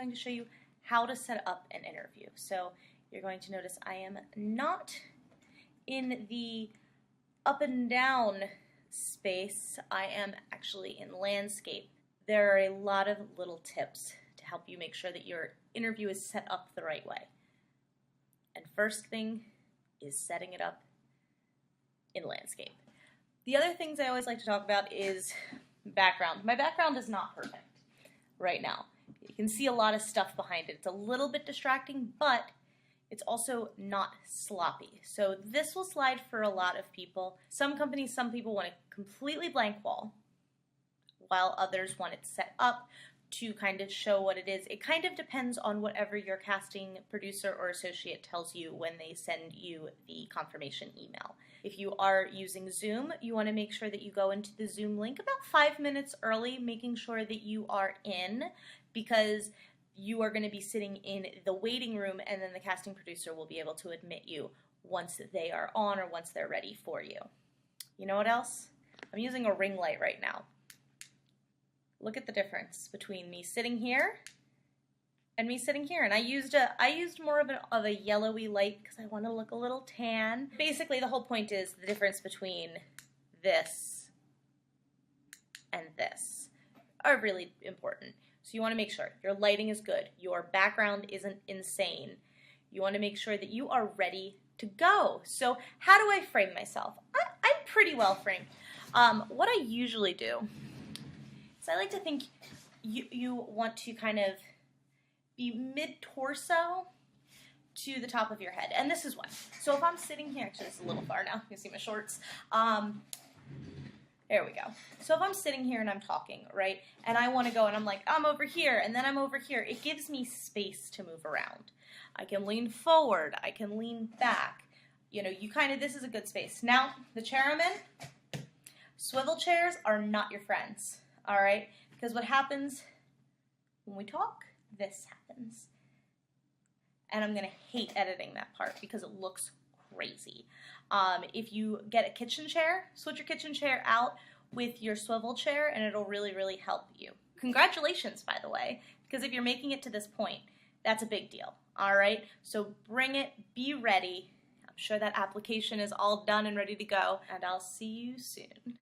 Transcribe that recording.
going to show you how to set up an interview. So you're going to notice I am not in the up and down space. I am actually in landscape. There are a lot of little tips to help you make sure that your interview is set up the right way. And first thing is setting it up in landscape. The other things I always like to talk about is background. My background is not perfect right now. You can see a lot of stuff behind it. It's a little bit distracting, but it's also not sloppy. So this will slide for a lot of people. Some companies, some people want a completely blank wall, while others want it set up to kind of show what it is. It kind of depends on whatever your casting producer or associate tells you when they send you the confirmation email. If you are using Zoom, you want to make sure that you go into the Zoom link about 5 minutes early, making sure that you are in, because you are going to be sitting in the waiting room, and then the casting producer will be able to admit you once they are on or once they're ready for you. You know what else? I'm using a ring light right now. Look at the difference between me sitting here and me sitting here. And I used more of a yellowy light because I want to look a little tan. Basically, the whole point is the difference between this and this are really important. So you want to make sure your lighting is good, your background isn't insane. You want to make sure that you are ready to go. So how do I frame myself? I'm pretty well framed. What I usually do is I like to think you want to kind of be mid-torso to the top of your head. And this is why. So if I'm sitting here, actually it's a little far now, you can see my shorts. There we go. So if I'm sitting here and I'm talking, right, and I want to go and I'm like, I'm over here, and then I'm over here, it gives me space to move around. I can lean forward, I can lean back. You know, this is a good space. Now, the chair I'm in, swivel chairs are not your friends, all right? Because what happens when we talk, this happens. And I'm going to hate editing that part because it looks crazy. If you get a kitchen chair, switch your kitchen chair out with your swivel chair and it'll really, really help you. Congratulations, by the way, because if you're making it to this point, that's a big deal, all right? So bring it, be ready. I'm sure that application is all done and ready to go, and I'll see you soon.